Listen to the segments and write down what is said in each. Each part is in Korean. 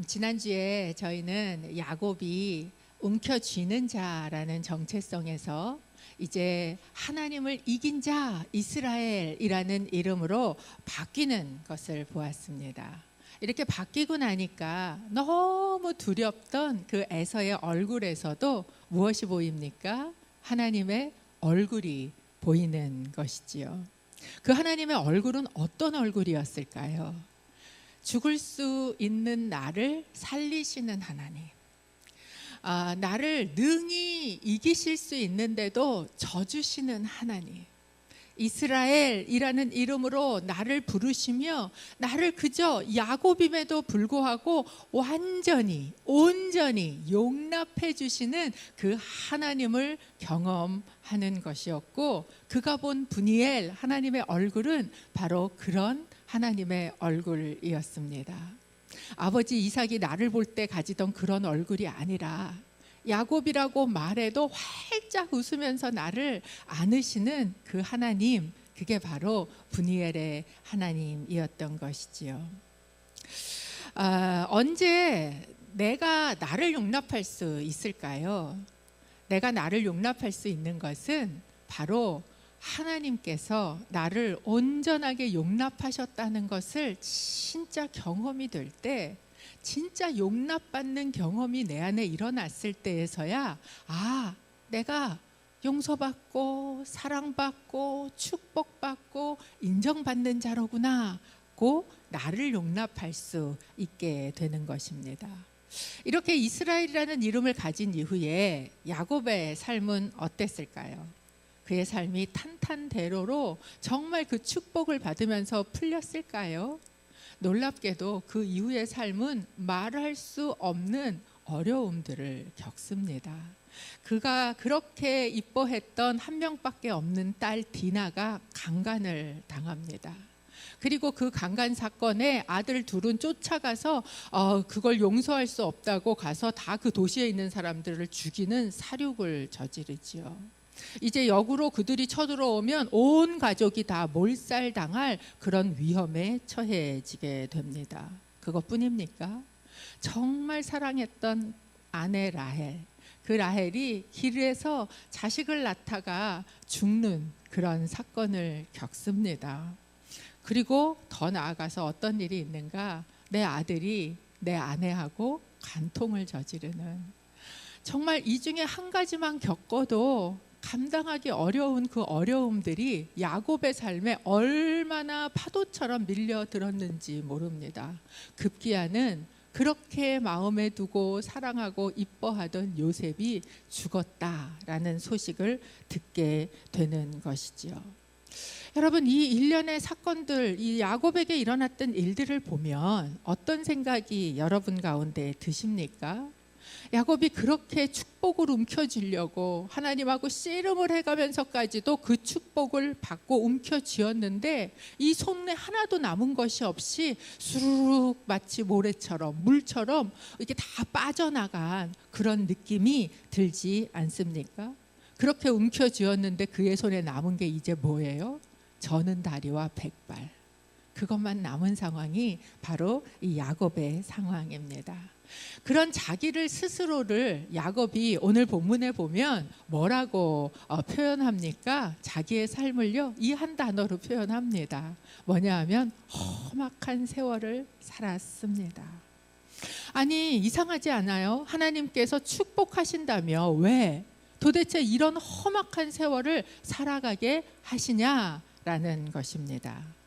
지난주에 저희는 야곱이 움켜쥐는 자라는 정체성에서 이제 하나님을 이긴 자 이스라엘이라는 이름으로 바뀌는 것을 보았습니다. 이렇게 바뀌고 나니까 너무 두렵던 그 에서의 얼굴에서도 무엇이 보입니까? 하나님의 얼굴이 보이는 것이지요. 그 하나님의 얼굴은 어떤 얼굴이었을까요? 죽을 수 있는 나를 살리시는 하나님, 나를 능히 이기실 수 있는데도 져주시는 하나님, 이스라엘이라는 이름으로 나를 부르시며 나를 그저 야곱임에도 불구하고 온전히 용납해 주시는 그 하나님을 경험하는 것이었고, 그가 본 브니엘 하나님의 얼굴은 바로 그런 하나님의 얼굴이었습니다. 아버지 이삭이 나를 볼 때 가지던 그런 얼굴이 아니라 야곱이라고 말해도 활짝 웃으면서 나를 안으시는 그 하나님, 그게 바로 브니엘의 하나님이었던 것이지요. 언제 내가 나를 용납할 수 있을까요? 내가 나를 용납할 수 있는 것은 바로 하나님께서 나를 온전하게 용납하셨다는 것을 진짜 경험이 될 때, 진짜 용납받는 경험이 내 안에 일어났을 때에서야 내가 용서받고 사랑받고 축복받고 인정받는 자로구나 고 나를 용납할 수 있게 되는 것입니다. 이렇게 이스라엘이라는 이름을 가진 이후에 야곱의 삶은 어땠을까요? 그의 삶이 탄탄대로로 정말 그 축복을 받으면서 풀렸을까요? 놀랍게도 그 이후의 삶은 말할 수 없는 어려움들을 겪습니다. 그가 그렇게 이뻐했던 한 명밖에 없는 딸 디나가 강간을 당합니다. 그리고 그 강간 사건에 아들 둘은 쫓아가서 그걸 용서할 수 없다고 가서 다 그 도시에 있는 사람들을 죽이는 사륙을 저지르지요. 이제 역으로 그들이 쳐들어오면 온 가족이 다 몰살당할 그런 위험에 처해지게 됩니다. 그것뿐입니까? 정말 사랑했던 아내 라헬, 그 라헬이 길에서 자식을 낳다가 죽는 그런 사건을 겪습니다. 그리고 더 나아가서 어떤 일이 있는가? 내 아들이 내 아내하고 간통을 저지르는, 정말 이 중에 한 가지만 겪어도 감당하기 어려운 그 어려움들이 야곱의 삶에 얼마나 파도처럼 밀려들었는지 모릅니다. 급기야는 그렇게 마음에 두고 사랑하고 이뻐하던 요셉이 죽었다라는 소식을 듣게 되는 것이지요. 여러분, 이 일련의 사건들, 이 야곱에게 일어났던 일들을 보면 어떤 생각이 여러분 가운데 드십니까? 야곱이 그렇게 축복을 움켜쥐려고 하나님하고 씨름을 해가면서까지도 그 축복을 받고 움켜쥐었는데 이 손에 하나도 남은 것이 없이 수르륵 마치 모래처럼 물처럼 이렇게 다 빠져나간 그런 느낌이 들지 않습니까? 그렇게 움켜쥐었는데 그의 손에 남은 게 이제 뭐예요? 저는 다리와 백발, 그것만 남은 상황이 바로 이 야곱의 상황입니다. 그런 자기를 스스로를 야곱이 오늘 본문에 보면 뭐라고 표현합니까? 자기의 삶을요, 이 한 단어로 표현합니다. 뭐냐 하면 험악한 세월을 살았습니다. 아니, 이상하지 않아요? 하나님께서 축복하신다며 왜 도대체 이런 험악한 세월을 살아가게 하시냐라는 것입니다.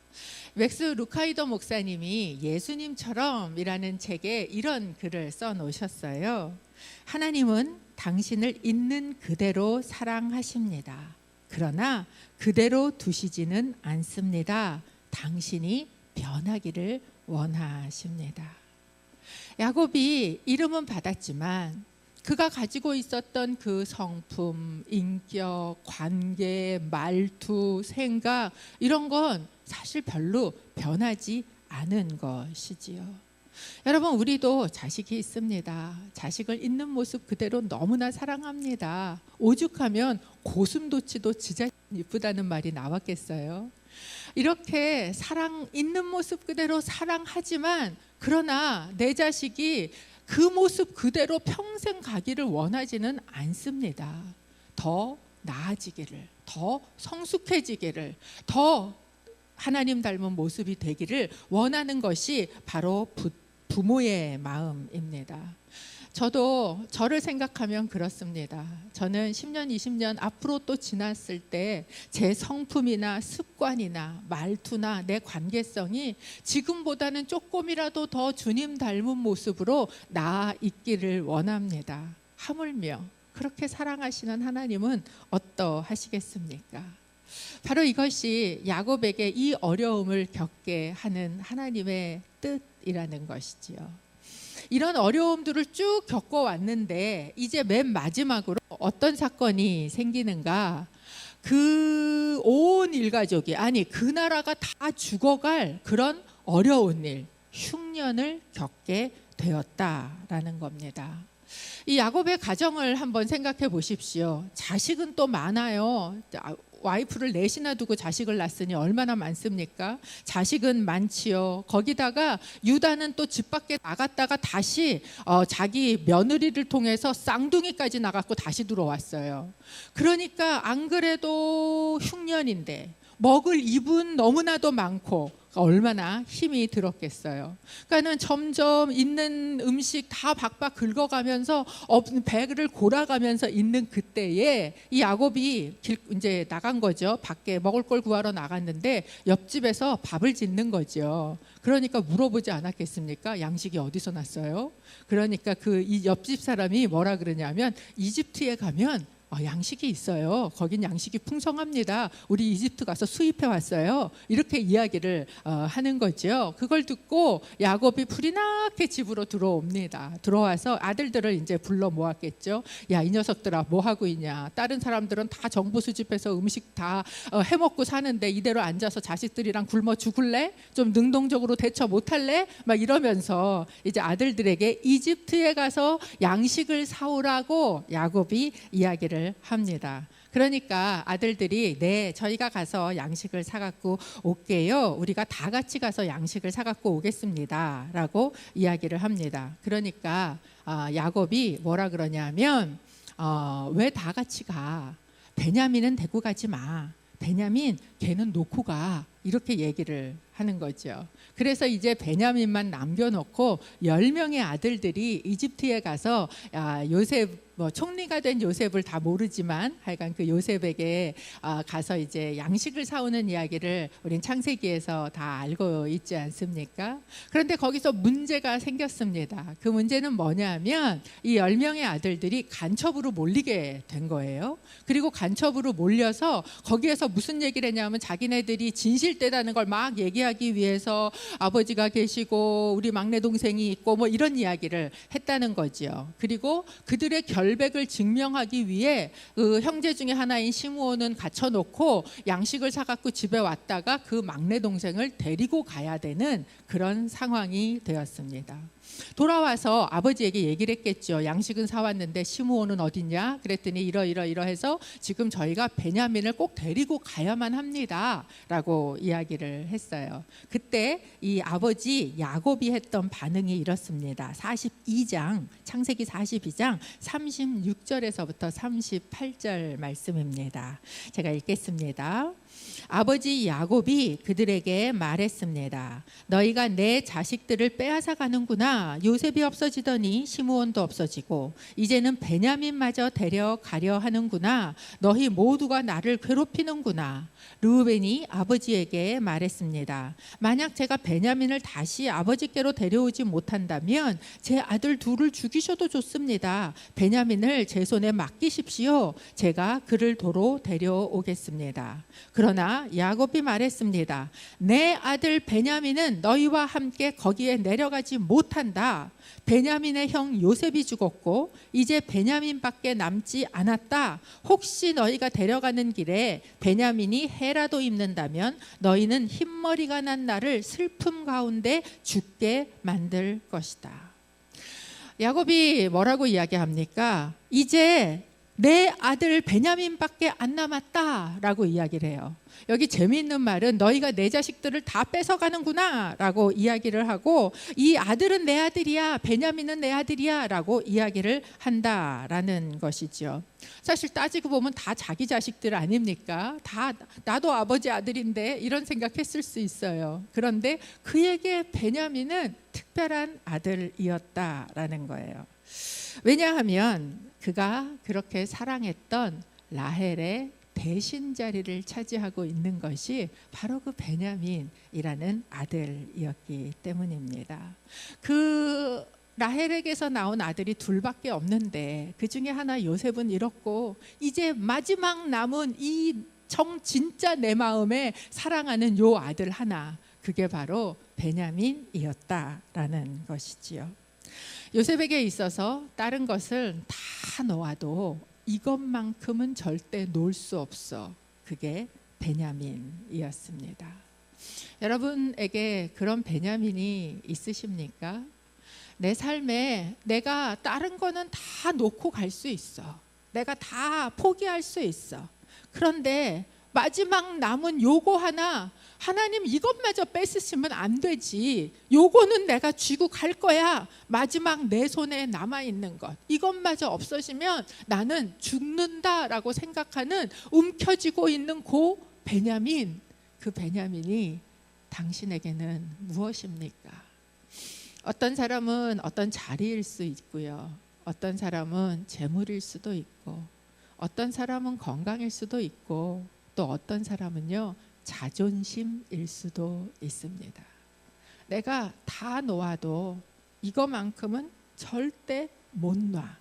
웩스 루카이더 목사님이 예수님처럼이라는 책에 이런 글을 써놓으셨어요. 하나님은 당신을 있는 그대로 사랑하십니다. 그러나 그대로 두시지는 않습니다. 당신이 변하기를 원하십니다. 야곱이 이름은 받았지만 그가 가지고 있었던 그 성품, 인격, 관계, 말투, 생각, 이런 건 사실 별로 변하지 않은 것이지요. 여러분, 우리도 자식이 있습니다. 자식을 있는 모습 그대로 너무나 사랑합니다. 오죽하면 고슴도치도 지자 이쁘다는 말이 나왔겠어요? 이렇게 사랑 있는 모습 그대로 사랑하지만 그러나 내 자식이 그 모습 그대로 평생 가기를 원하지는 않습니다. 더 나아지기를, 더 성숙해지기를, 더 하나님 닮은 모습이 되기를 원하는 것이 바로 부모의 마음입니다. 저도 저를 생각하면 그렇습니다. 저는 10년, 20년 앞으로 또 지났을 때 제 성품이나 습관이나 말투나 내 관계성이 지금보다는 조금이라도 더 주님 닮은 모습으로 나아 있기를 원합니다. 하물며 그렇게 사랑하시는 하나님은 어떠하시겠습니까? 바로 이것이 야곱에게 이 어려움을 겪게 하는 하나님의 뜻이라는 것이지요. 이런 어려움들을 쭉 겪어왔는데 이제 맨 마지막으로 어떤 사건이 생기는가? 그 온 일가족이, 아니 그 나라가 다 죽어갈 그런 어려운 일, 흉년을 겪게 되었다라는 겁니다. 이 야곱의 가정을 한번 생각해 보십시오. 자식은 또 많아요. 와이프를 넷이나 두고 자식을 낳았으니 얼마나 많습니까? 자식은 많지요. 거기다가 유다는 또 집 밖에 나갔다가 다시 자기 며느리를 통해서 쌍둥이까지 나갔고 다시 들어왔어요. 그러니까 안 그래도 흉년인데 먹을 입은 너무나도 많고 얼마나 힘이 들었겠어요. 그러니까는 점점 있는 음식 다 박박 긁어가면서 배를 골아가면서 있는 그때에 이 야곱이 이제 나간 거죠. 밖에 먹을 걸 구하러 나갔는데 옆집에서 밥을 짓는 거죠. 그러니까 물어보지 않았겠습니까? 양식이 어디서 났어요? 그러니까 이 옆집 사람이 뭐라 그러냐면 이집트에 가면 양식이 있어요. 거긴 양식이 풍성합니다. 우리 이집트 가서 수입해 왔어요. 이렇게 이야기를 하는 거죠. 그걸 듣고 야곱이 불이 나게 집으로 들어옵니다. 들어와서 아들들을 이제 불러 모았겠죠. 야, 이 녀석들아 뭐 하고 있냐? 다른 사람들은 다 정보 수집해서 음식 다 해먹고 사는데 이대로 앉아서 자식들이랑 굶어 죽을래? 좀 능동적으로 대처 못할래? 막 이러면서 이제 아들들에게 이집트에 가서 양식을 사오라고 야곱이 이야기를 합니다. 그러니까 아들들이 네, 저희가 가서 양식을 사갖고 올게요. 우리가 다 같이 가서 양식을 사갖고 오겠습니다. 라고 이야기를 합니다. 그러니까 야곱이 뭐라 그러냐면 왜 다 같이 가? 베냐민은 데리고 가지 마. 베냐민 걔는 놓고 가. 이렇게 얘기를 하는 거죠. 그래서 이제 베냐민만 남겨놓고 10명의 아들들이 이집트에 가서 요셉 총리가 된 요셉을 다 모르지만 하여간 그 요셉에게 가서 이제 양식을 사오는 이야기를 우린 창세기에서 다 알고 있지 않습니까? 그런데 거기서 문제가 생겼습니다. 그 문제는 뭐냐면 이 10명의 아들들이 간첩으로 몰리게 된 거예요. 그리고 간첩으로 몰려서 거기에서 무슨 얘기를 했냐면 자기네들이 진실되다는 걸 막 얘기하기 위해서 아버지가 계시고 우리 막내 동생이 있고 뭐 이런 이야기를 했다는 거지요. 그리고 그들의 결백을 증명하기 위해 그 형제 중에 하나인 시므온은 갖춰놓고 양식을 사갖고 집에 왔다가 그 막내 동생을 데리고 가야 되는 그런 상황이 되었습니다. 돌아와서 아버지에게 얘기를 했겠죠. 양식은 사왔는데 시므온은 어딨냐? 그랬더니 이러해서 지금 저희가 베냐민을 꼭 데리고 가야만 합니다. 라고 이야기를 했어요. 그때 이 아버지 야곱이 했던 반응이 이렇습니다. 42장, 창세기 42장 36절에서부터 38절 말씀입니다. 제가 읽겠습니다. 아버지 야곱이 그들에게 말했습니다. 너희가 내 자식들을 빼앗아 가는구나. 요셉이 없어지더니 시므온도 없어지고 이제는 베냐민마저 데려가려 하는구나. 너희 모두가 나를 괴롭히는구나. 르우벤이 아버지에게 말했습니다. 만약 제가 베냐민을 다시 아버지께로 데려오지 못한다면 제 아들 둘을 죽이셔도 좋습니다. 베냐민을 제 손에 맡기십시오. 제가 그를 도로 데려오겠습니다. 그러나 야곱이 말했습니다. 내 아들 베냐민은 너희와 함께 거기에 내려가지 못한다. 베냐민의 형 요셉이 죽었고 이제 베냐민밖에 남지 않았다. 혹시 너희가 데려가는 길에 베냐민이 해라도 입는다면 너희는 흰머리가 난 나를 슬픔 가운데 죽게 만들 것이다. 야곱이 뭐라고 이야기합니까? 이제 내 아들 베냐민밖에 안 남았다라고 이야기를 해요. 여기 재미있는 말은 너희가 내 자식들을 다 뺏어가는구나 라고 이야기를 하고, 이 아들은 내 아들이야, 베냐민은 내 아들이야 라고 이야기를 한다라는 것이죠. 사실 따지고 보면 다 자기 자식들 아닙니까? 다 나도 아버지 아들인데 이런 생각했을 수 있어요. 그런데 그에게 베냐민은 특별한 아들이었다라는 거예요. 왜냐하면 그가 그렇게 사랑했던 라헬의 대신 자리를 차지하고 있는 것이 바로 그 베냐민이라는 아들이었기 때문입니다. 그 라헬에게서 나온 아들이 둘밖에 없는데 그 중에 하나 요셉은 잃었고, 이제 마지막 남은 이 진짜 내 마음에 사랑하는 요 아들 하나, 그게 바로 베냐민이었다라는 것이지요. 요셉에게 있어서 다른 것을 다 놓아도 이것만큼은 절대 놓을 수 없어. 그게 베냐민이었습니다. 여러분에게 그런 베냐민이 있으십니까? 내 삶에 내가 다른 거는 다 놓고 갈 수 있어. 내가 다 포기할 수 있어. 그런데 마지막 남은 요거 하나, 하나님 이것마저 뺏으시면 안 되지. 요거는 내가 쥐고 갈 거야. 마지막 내 손에 남아있는 것, 이것마저 없어지면 나는 죽는다라고 생각하는 움켜쥐고 있는 그 베냐민, 그 베냐민이 당신에게는 무엇입니까? 어떤 사람은 어떤 자리일 수 있고요. 어떤 사람은 재물일 수도 있고, 어떤 사람은 건강일 수도 있고, 또 어떤 사람은요, 자존심일 수도 있습니다. 내가 다 놓아도 이거만큼은 절대 못 놔.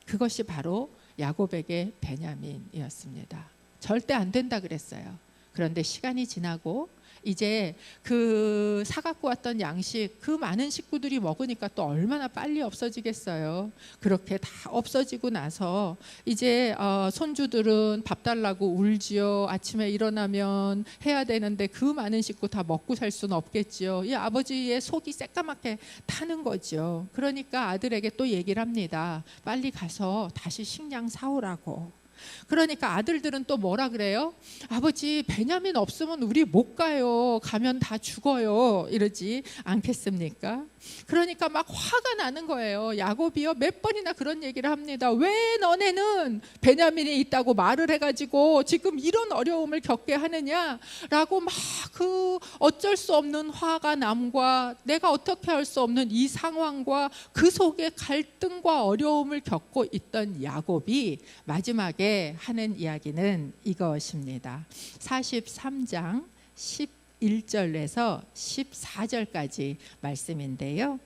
그것이 바로 야곱에게 베냐민이었습니다. 절대 안 된다 그랬어요. 그런데 시간이 지나고 이제 그 사갖고 왔던 양식, 그 많은 식구들이 먹으니까 또 얼마나 빨리 없어지겠어요. 그렇게 다 없어지고 나서 이제 손주들은 밥 달라고 울지요. 아침에 일어나면 해야 되는데 그 많은 식구 다 먹고 살 수는 없겠지요. 이 아버지의 속이 새까맣게 타는 거죠. 그러니까 아들에게 또 얘기를 합니다. 빨리 가서 다시 식량 사오라고. 그러니까 아들들은 또 뭐라 그래요? 아버지, 베냐민 없으면 우리 못 가요. 가면 다 죽어요. 이러지 않겠습니까? 그러니까 막 화가 나는 거예요. 야곱이요, 몇 번이나 그런 얘기를 합니다. 왜 너네는 베냐민이 있다고 말을 해가지고 지금 이런 어려움을 겪게 하느냐라고 막 그 어쩔 수 없는 화가 남과 내가 어떻게 할 수 없는 이 상황과 그 속에 갈등과 어려움을 겪고 있던 야곱이 마지막에 하는 이야기는 이것입니다. 43장 11절에서 14절까지 말씀인데요.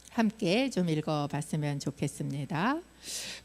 함께 좀 읽어봤으면 좋겠습니다.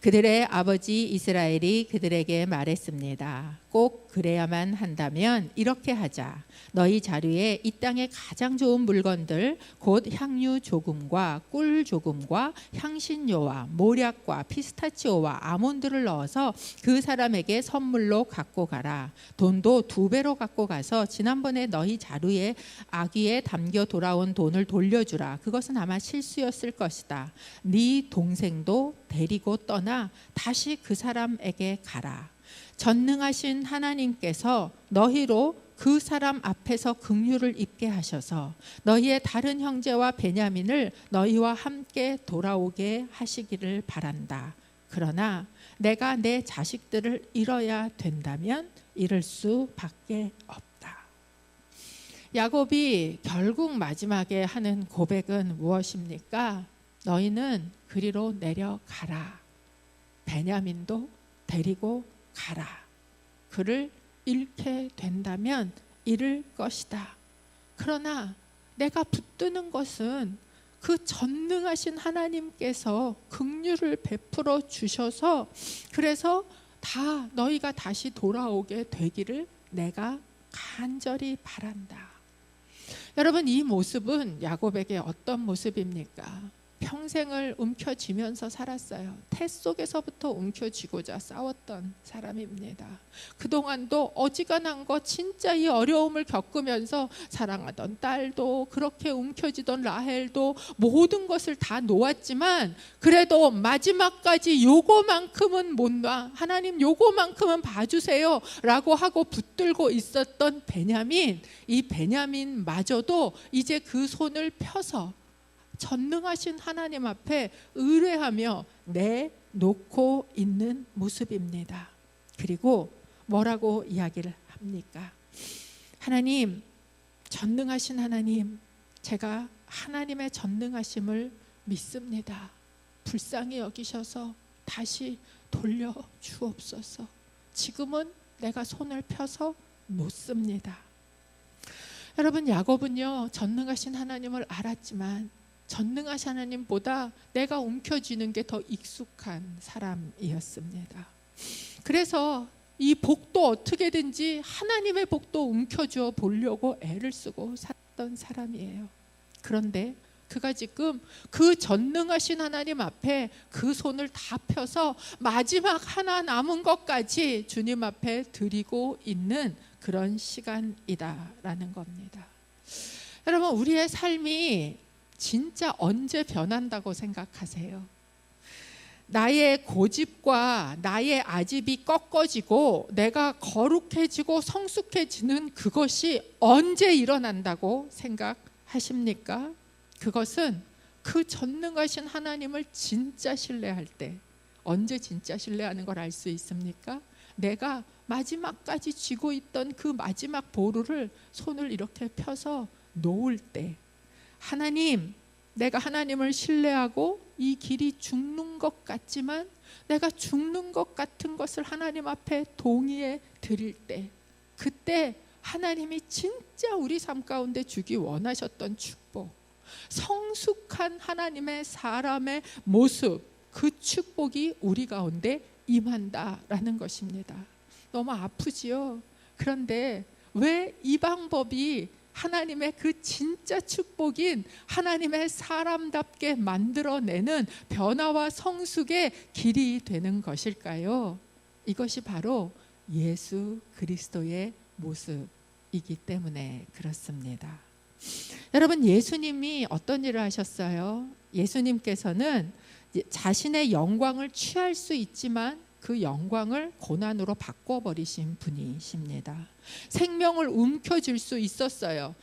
그들의 아버지 이스라엘이 그들에게 말했습니다. 꼭 그래야만 한다면 이렇게 하자. 너희 자루에 이 땅의 가장 좋은 물건들, 곧 향유 조금과 꿀 조금과 향신료와 모략과 피스타치오와 아몬드를 넣어서 그 사람에게 선물로 갖고 가라. 돈도 2배로 갖고 가서 지난번에 너희 자루에 아귀에 담겨 돌아온 돈을 돌려주라. 그것은 아마 실수였을 것이다. 네 동생도 데리고 떠나 다시 그 사람에게 가라. 전능하신 하나님께서 너희로 그 사람 앞에서 긍휼을 입게 하셔서 너희의 다른 형제와 베냐민을 너희와 함께 돌아오게 하시기를 바란다. 그러나 내가 내 자식들을 잃어야 된다면 잃을 수밖에 없다. 야곱이 결국 마지막에 하는 고백은 무엇입니까? 너희는 그리로 내려가라. 베냐민도 데리고 가라. 그를 잃게 된다면 잃을 것이다. 그러나 내가 붙드는 것은 그 전능하신 하나님께서 긍휼을 베풀어 주셔서 그래서 다 너희가 다시 돌아오게 되기를 내가 간절히 바란다. 여러분, 이 모습은 야곱에게 어떤 모습입니까? 평생을 움켜쥐면서 살았어요. 태 속에서부터 움켜쥐고자 싸웠던 사람입니다. 그동안도 어지간한 거 진짜 이 어려움을 겪으면서 사랑하던 딸도 그렇게 움켜쥐던 라헬도 모든 것을 다 놓았지만 그래도 마지막까지 요거만큼은 못 놔. 하나님 요거만큼은 봐주세요 라고 하고 붙들고 있었던 베냐민, 이 베냐민마저도 이제 그 손을 펴서 전능하신 하나님 앞에 의뢰하며 내놓고 있는 모습입니다. 그리고 뭐라고 이야기를 합니까? 하나님, 전능하신 하나님, 제가 하나님의 전능하심을 믿습니다. 불쌍히 여기셔서 다시 돌려 주옵소서. 지금은 내가 손을 펴서 놓습니다. 여러분, 야곱은요 전능하신 하나님을 알았지만 전능하신 하나님보다 내가 움켜쥐는 게 더 익숙한 사람이었습니다. 그래서 이 복도 어떻게든지 하나님의 복도 움켜쥐어 보려고 애를 쓰고 살았던 사람이에요. 그런데 그가 지금 그 전능하신 하나님 앞에 그 손을 다 펴서 마지막 하나 남은 것까지 주님 앞에 드리고 있는 그런 시간이다라는 겁니다. 여러분, 우리의 삶이 진짜 언제 변한다고 생각하세요? 나의 고집과 나의 아집이 꺾어지고 내가 거룩해지고 성숙해지는 그것이 언제 일어난다고 생각하십니까? 그것은 그 전능하신 하나님을 진짜 신뢰할 때. 언제 진짜 신뢰하는 걸 알 수 있습니까? 내가 마지막까지 쥐고 있던 그 마지막 보루를 손을 이렇게 펴서 놓을 때, 하나님, 내가 하나님을 신뢰하고 이 길이 죽는 것 같지만 내가 죽는 것 같은 것을 하나님 앞에 동의해 드릴 때, 그때 하나님이 진짜 우리 삶 가운데 주기 원하셨던 축복, 성숙한 하나님의 사람의 모습, 그 축복이 우리 가운데 임한다라는 것입니다. 너무 아프지요? 그런데 왜 이 방법이 하나님의 그 진짜 축복인 하나님의 사람답게 만들어내는 변화와 성숙의 길이 되는 것일까요? 이것이 바로 예수 그리스도의 모습이기 때문에 그렇습니다. 여러분, 예수님이 어떤 일을 하셨어요? 예수님께서는 자신의 영광을 취할 수 있지만 그 영광을 고난으로 바꿔버리신 분이십니다. 생명을 움켜쥘 수 있었어요.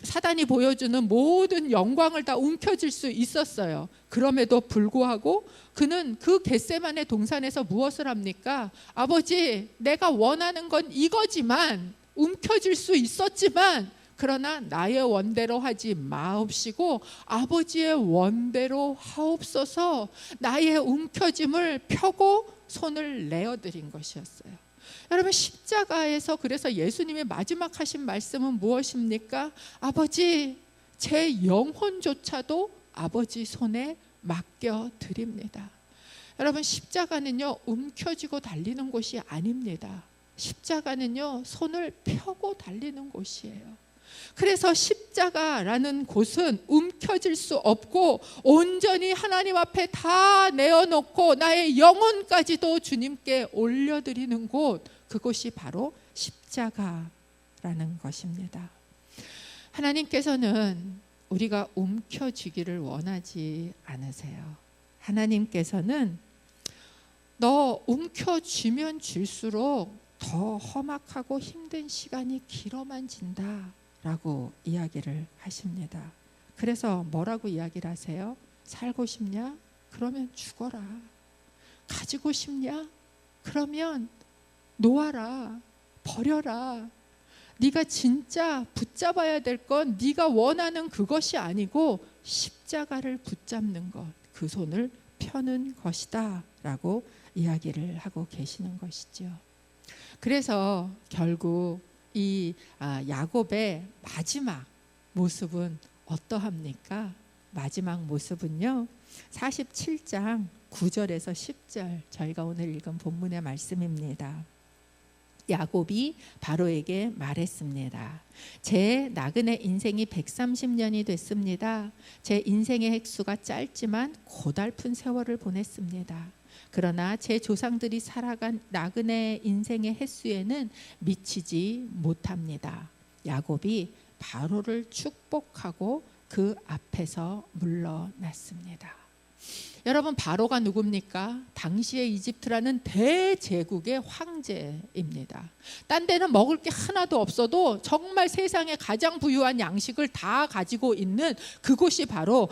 사단이 보여주는 모든 영광을 다 움켜쥘 수 있었어요. 그럼에도 불구하고 그는 그 겟세마네 동산에서 무엇을 합니까? 아버지, 내가 원하는 건 이거지만, 움켜쥘 수 있었지만, 그러나 나의 원대로 하지 마옵시고 아버지의 원대로 하옵소서, 나의 움켜짐을 펴고 손을 내어드린 것이었어요. 여러분, 십자가에서 그래서 예수님의 마지막 하신 말씀은 무엇입니까? 아버지, 제 영혼조차도 아버지 손에 맡겨드립니다. 여러분, 십자가는요 움켜쥐고 달리는 곳이 아닙니다. 십자가는요 손을 펴고 달리는 곳이에요. 그래서 십자가라는 곳은 움켜질 수 없고 온전히 하나님 앞에 다 내어놓고 나의 영혼까지도 주님께 올려드리는 곳, 그곳이 바로 십자가라는 것입니다. 하나님께서는 우리가 움켜쥐기를 원하지 않으세요. 하나님께서는 너 움켜쥐면 쥘수록 더 험악하고 힘든 시간이 길어만 진다 라고 이야기를 하십니다. 그래서 뭐라고 이야기를 하세요? 살고 싶냐? 그러면 죽어라. 가지고 싶냐? 그러면 놓아라. 버려라. 네가 진짜 붙잡아야 될 건 네가 원하는 그것이 아니고 십자가를 붙잡는 것, 그 손을 펴는 것이다 라고 이야기를 하고 계시는 것이죠. 그래서 결국 이 야곱의 마지막 모습은 어떠합니까? 마지막 모습은요 47장 9절에서 10절, 저희가 오늘 읽은 본문의 말씀입니다. 야곱이 바로에게 말했습니다. 제 나그네 인생이 130년이 됐습니다. 제 인생의 횟수가 짧지만 고달픈 세월을 보냈습니다. 그러나 제 조상들이 살아간 나그네 인생의 횟수에는 미치지 못합니다. 야곱이 바로를 축복하고 그 앞에서 물러났습니다. 여러분, 바로가 누굽니까? 당시의 이집트라는 대제국의 황제입니다. 딴 데는 먹을 게 하나도 없어도 정말 세상에 가장 부유한 양식을 다 가지고 있는 그곳이 바로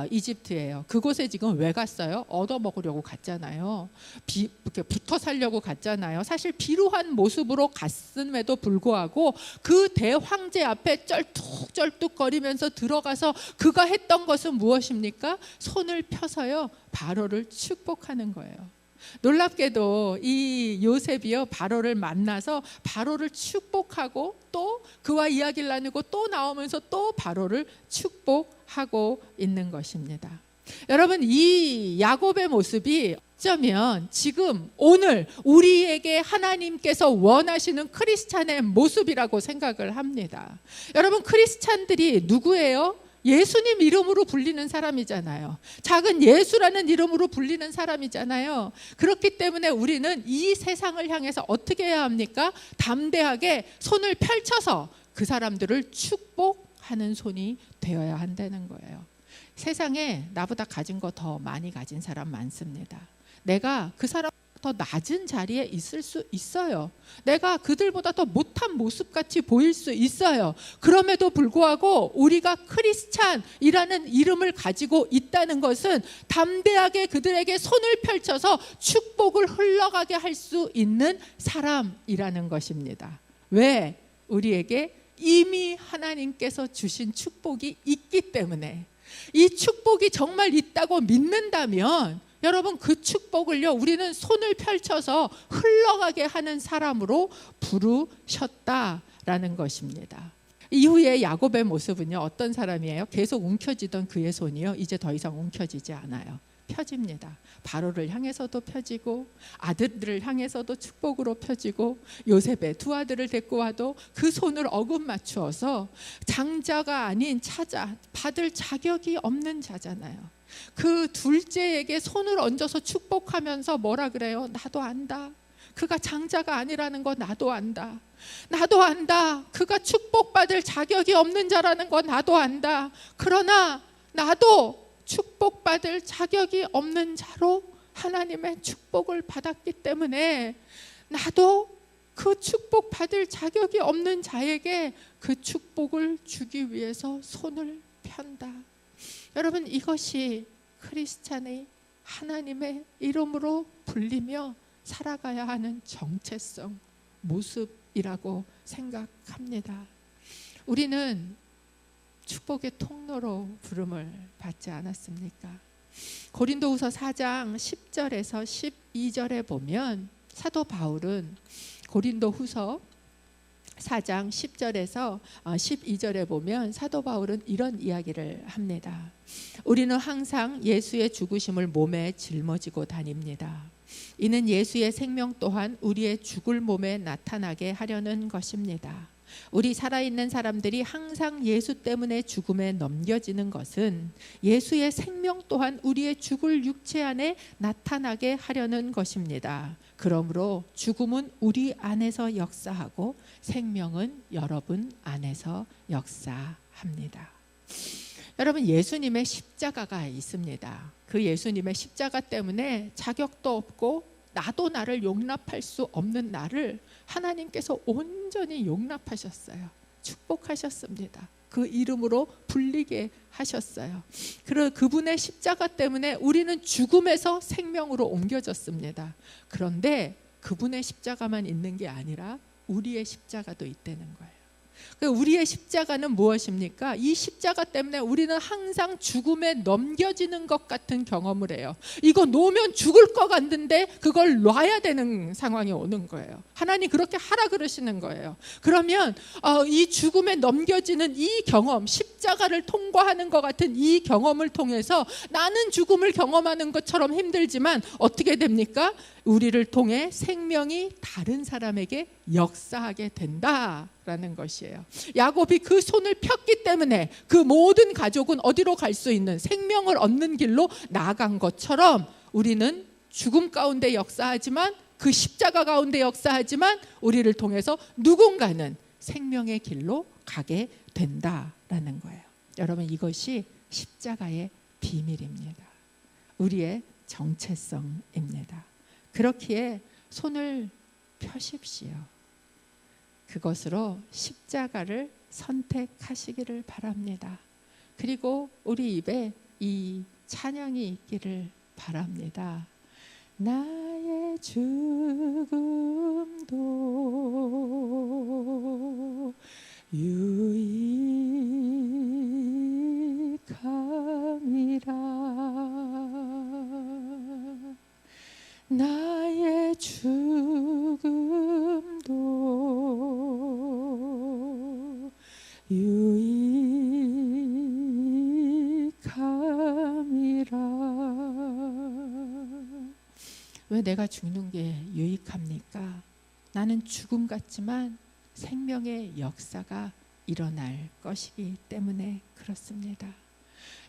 이집트예요. 그곳에 지금 왜 갔어요? 얻어먹으려고 갔잖아요. 이렇게 붙어 살려고 갔잖아요. 사실 비루한 모습으로 갔음에도 불구하고 그 대황제 앞에 쩔뚝쩔뚝거리면서 들어가서 그가 했던 것은 무엇입니까? 손을 펴서요, 바로를 축복하는 거예요. 놀랍게도 이 요셉이요, 바로를 만나서 바로를 축복하고 또 그와 이야기를 나누고 또 나오면서 또 바로를 축복하고 있는 것입니다. 여러분, 이 야곱의 모습이 어쩌면 지금 오늘 우리에게 하나님께서 원하시는 크리스찬의 모습이라고 생각을 합니다. 여러분, 크리스찬들이 누구예요? 예수님 이름으로 불리는 사람이잖아요. 작은 예수라는 이름으로 불리는 사람이잖아요. 그렇기 때문에 우리는 이 세상을 향해서 어떻게 해야 합니까? 담대하게 손을 펼쳐서 그 사람들을 축복하는 손이 되어야 한다는 거예요. 세상에 나보다 가진 거 더 많이 가진 사람 많습니다. 내가 그 사람 더 낮은 자리에 있을 수 있어요. 내가 그들보다 더 못한 모습같이 보일 수 있어요. 그럼에도 불구하고 우리가 크리스찬이라는 이름을 가지고 있다는 것은 담대하게 그들에게 손을 펼쳐서 축복을 흘러가게 할 수 있는 사람이라는 것입니다. 왜? 우리에게 이미 하나님께서 주신 축복이 있기 때문에. 이 축복이 정말 있다고 믿는다면 여러분, 그 축복을요, 우리는 손을 펼쳐서 흘러가게 하는 사람으로 부르셨다라는 것입니다. 이후에 야곱의 모습은요, 어떤 사람이에요? 계속 움켜쥐던 그의 손이요, 이제 더 이상 움켜쥐지 않아요. 펴집니다. 바로를 향해서도 펴지고 아들들을 향해서도 축복으로 펴지고 요셉의 두 아들을 데리고 와도 그 손을 어금 맞추어서 장자가 아닌 차자, 받을 자격이 없는 자잖아요. 그 둘째에게 손을 얹어서 축복하면서 뭐라 그래요? 나도 안다. 그가 장자가 아니라는 거 나도 안다. 나도 안다. 그가 축복받을 자격이 없는 자라는 거 나도 안다. 그러나 나도 축복받을 자격이 없는 자로 하나님의 축복을 받았기 때문에 나도 그 축복받을 자격이 없는 자에게 그 축복을 주기 위해서 손을 편다. 여러분, 이것이 크리스찬의 하나님의 이름으로 불리며 살아가야 하는 정체성, 모습이라고 생각합니다. 우리는 축복의 통로로 부름을 받지 않았습니까? 고린도후서 4장 10절에서 12절에 보면 사도 바울은 고린도후서 4장 10절에서 12절에 보면 사도 바울은 이런 이야기를 합니다. 우리는 항상 예수의 죽으심을 몸에 짊어지고 다닙니다. 이는 예수의 생명 또한 우리의 죽을 몸에 나타나게 하려는 것입니다. 우리 살아있는 사람들이 항상 예수 때문에 죽음에 넘겨지는 것은 예수의 생명 또한 우리의 죽을 육체 안에 나타나게 하려는 것입니다. 그러므로 죽음은 우리 안에서 역사하고 생명은 여러분 안에서 역사합니다. 여러분, 예수님의 십자가가 있습니다. 그 예수님의 십자가 때문에 자격도 없고 나도 나를 용납할 수 없는 나를 하나님께서 온전히 용납하셨어요. 축복하셨습니다. 그 이름으로 불리게 하셨어요. 그분의 십자가 때문에 우리는 죽음에서 생명으로 옮겨졌습니다. 그런데 그분의 십자가만 있는 게 아니라 우리의 십자가도 있다는 거예요. 우리의 십자가는 무엇입니까? 이 십자가 때문에 우리는 항상 죽음에 넘겨지는 것 같은 경험을 해요. 이거 놓으면 죽을 것 같은데 그걸 놔야 되는 상황이 오는 거예요. 하나님 그렇게 하라 그러시는 거예요. 그러면 이 죽음에 넘겨지는 이 경험, 십자가를 통과하는 것 같은 이 경험을 통해서 나는 죽음을 경험하는 것처럼 힘들지만 어떻게 됩니까? 우리를 통해 생명이 다른 사람에게 역사하게 된다라는 것이에요. 야곱이 그 손을 폈기 때문에 그 모든 가족은 어디로 갈 수 있는 생명을 얻는 길로 나아간 것처럼 우리는 죽음 가운데 역사하지만 그 십자가 가운데 역사하지만 우리를 통해서 누군가는 생명의 길로 가게 된다라는 거예요. 여러분, 이것이 십자가의 비밀입니다. 우리의 정체성입니다. 그렇기에 손을 펴십시오. 그것으로 십자가를 선택하시기를 바랍니다. 그리고 우리 입에 이 찬양이 있기를 바랍니다. 나의 죽음도 유익함이라. 나의 죽음도 유익함이라. 왜 내가 죽는 게 유익합니까? 나는 죽음 같지만 생명의 역사가 일어날 것이기 때문에 그렇습니다.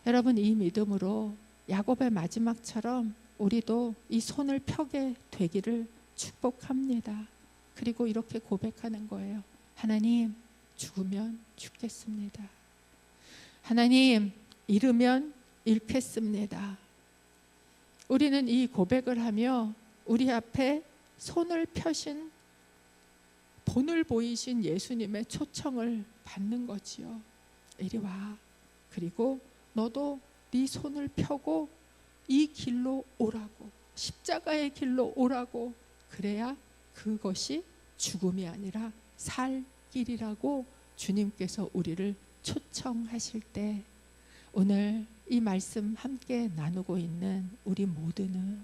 여러분, 이 믿음으로 야곱의 마지막처럼 우리도 이 손을 펴게 되기를 축복합니다. 그리고 이렇게 고백하는 거예요. 하나님, 죽으면 죽겠습니다. 하나님, 잃으면 잃겠습니다. 우리는 이 고백을 하며 우리 앞에 손을 펴신, 본을 보이신 예수님의 초청을 받는 거지요. 이리 와. 그리고 너도 네 손을 펴고 이 길로 오라고, 십자가의 길로 오라고. 그래야 그것이 죽음이 아니라 살 길이라고 주님께서 우리를 초청하실 때, 오늘 이 말씀 함께 나누고 있는 우리 모두는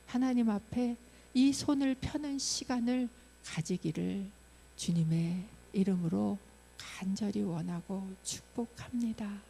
하나님 앞에 이 손을 펴는 시간을 가지기를 주님의 이름으로 간절히 원하고 축복합니다.